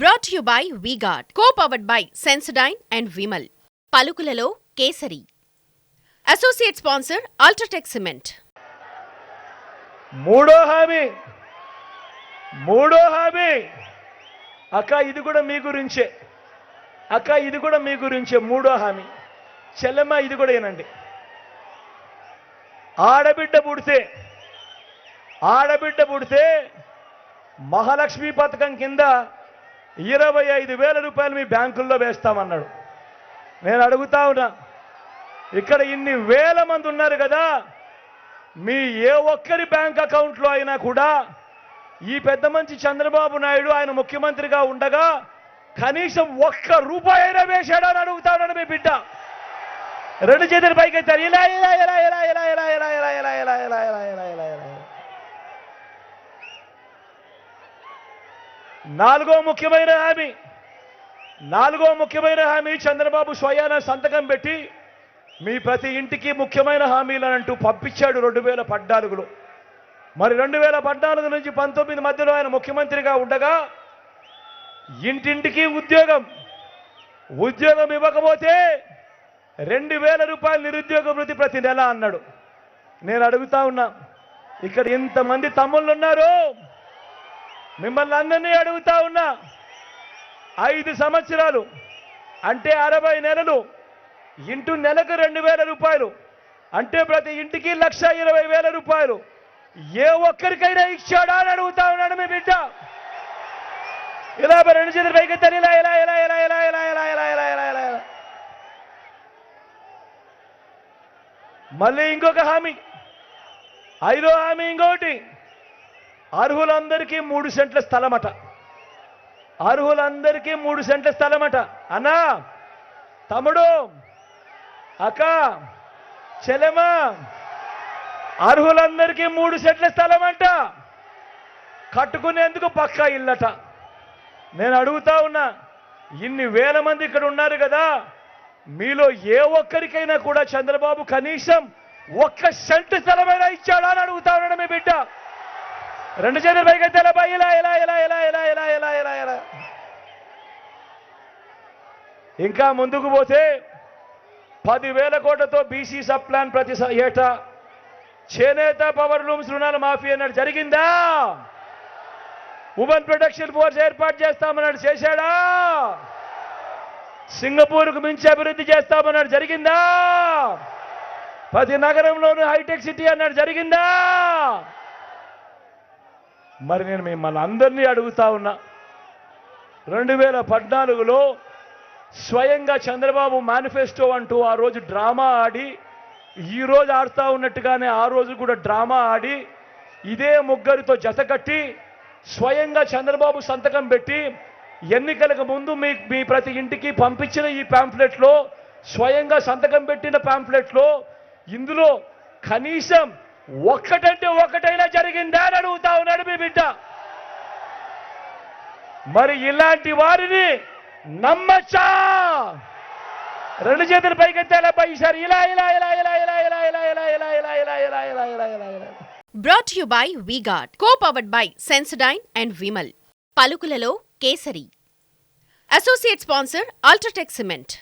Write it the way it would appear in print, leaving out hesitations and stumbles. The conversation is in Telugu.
Brought to you by V-Guard, co-powered by Sensodyne and Vimal. పలుకులలో Kesari. Associate sponsor UltraTech cement. మూడో హామీ అక్క, ఇది కూడా మీ గురించే. మూడో హామీ చెల్లెమ్మ, ఇది కూడా ఏనండి. ఆడబిడ్డ పుడితే మహాలక్ష్మి పథకం కింద 25,000 రూపాయలు మీ బ్యాంకుల్లో వేస్తామన్నాడు. నేను అడుగుతా ఉన్నా, ఇక్కడ ఇన్ని వేల మంది ఉన్నారు కదా, మీ ఏ ఒక్కరి బ్యాంక్ అకౌంట్లో అయినా కూడా ఈ పెద్ద మంచి చంద్రబాబు నాయుడు ఆయన ముఖ్యమంత్రిగా ఉండగా కనీసం 1 రూపాయి అయినా వేశాడా అని అడుగుతా ఉన్నాడు మీ బిడ్డ. 2 చేతులు పైకెత్తారు. ఇలా ఇలా ఇలా ఇలా ఇలా ఇలా ఇలా ఇలా ఇలా ఇలా ఇలా ఇలా ఇలా ఇలా ఇలా. నాలుగో ముఖ్యమైన హామీ చంద్రబాబు స్వయాన సంతకం పెట్టి మీ ప్రతి ఇంటికి ముఖ్యమైన హామీలను అంటూ పంపించాడు 2014లో. మరి 2014 నుంచి 19 మధ్యలో ఆయన ముఖ్యమంత్రిగా ఉండగా ఇంటింటికి ఉద్యోగం ఇవ్వకపోతే 2,000 రూపాయలు నిరుద్యోగ వృత్తి ప్రతి నెల అన్నాడు. నేను అడుగుతా ఉన్నా, ఇక్కడ ఇంతమంది తమ్ముళ్ళు ఉన్నారు, మిమ్మల్ని అందరినీ అడుగుతా ఉన్నా, 5 సంవత్సరాలు అంటే 60 నెలలు ఇంటూ నెలకు 2,000 రూపాయలు అంటే ప్రతి ఇంటికి 1,20,000 రూపాయలు ఏ ఒక్కరికైనా ఇచ్చాడా అని అడుగుతా ఉన్నాడు మీ బిడ్డ. ఇలా 2 చేతులు పైకెత్తారు. ఇలా ఇలా ఇలా ఇలా ఇలా ఇలా ఇలా ఇలా ఇలా ఇలా ఇలా. మళ్ళీ ఇంకొక హామీ, 5వ హామీ ఇంకోటి, అర్హులందరికీ 3 సెంట్ల స్థలమట. అర్హులందరికీ 3 సెంట్ల స్థలమట. అన్నా, తమ్ముడు, అక్క, చెల్లెమ్మ, అర్హులందరికీ 3 సెంట్ల స్థలం అంట, కట్టుకునేందుకు పక్కా ఇల్లట. నేను అడుగుతా ఉన్నా, ఇన్ని వేల మంది ఇక్కడ ఉన్నారు కదా, మీలో ఏ ఒక్కరికైనా కూడా చంద్రబాబు కనీసం 1 సెంటు స్థలమైనా ఇచ్చాడా అని అడుగుతా ఉన్నాడు మీ బిడ్డ. 2 చేతులు పైకెత్తే ఇలా ఇలా ఇలా ఇలా ఇలా ఇలా ఇలా ఇలా ఇలా. ఇంకా ముందుకు పోతే 10,000 కోట్లతో బీసీ సబ్ ప్లాన్ ప్రతి ఏటా, చేనేత పవర్ లూమ్స్ రుణాల మాఫీ అన్నాడు, జరిగిందా? ఉమెన్ ప్రొటెక్షన్ ఫోర్స్ ఏర్పాటు చేస్తామన్నాడు, చేశాడా? సింగపూర్కు మించి అభివృద్ధి చేస్తామన్నాడు, జరిగిందా? ప్రతి నగరంలోనూ హైటెక్ సిటీ అన్నాడు, జరిగిందా? మరి నేను మిమ్మల్ని అందరినీ అడుగుతా ఉన్నా, 2014లో స్వయంగా చంద్రబాబు మేనిఫెస్టో అంటూ ఆ రోజు డ్రామా ఆడి, ఈ రోజు ఆడుతూ ఉన్నట్టుగానే ఆ రోజు కూడా డ్రామా ఆడి, ఇదే ముగ్గురితో జతకట్టి స్వయంగా చంద్రబాబు సంతకం పెట్టి ఎన్నికలకు ముందు మీ ప్రతి ఇంటికి పంపించిన ఈ పాంఫ్లెట్లో, స్వయంగా సంతకం పెట్టిన పాంఫ్లెట్లో, ఇందులో కనీసం ఒక్కటంటే ఒకటైనా జరిగిందా అని అడుగుతా ఉన్నాడు మీ బిడ్డ. మరి ఇలాంటి వారిని నమ్మచ్చా? 2 చేతులు పైకెత్తాల ఈసారి ఇలా ఇలా ఇలా ఇలా ఇలా ఇలా ఇలా ఇలా ఇలా ఇలా ఇలా ఇలా ఇలా ఇలా ఇలా ఇలా. Brought to you by V-Guard, co-powered by Sensodyne and Vimal. పలుకులలో Kesari. Associate sponsor UltraTech cement.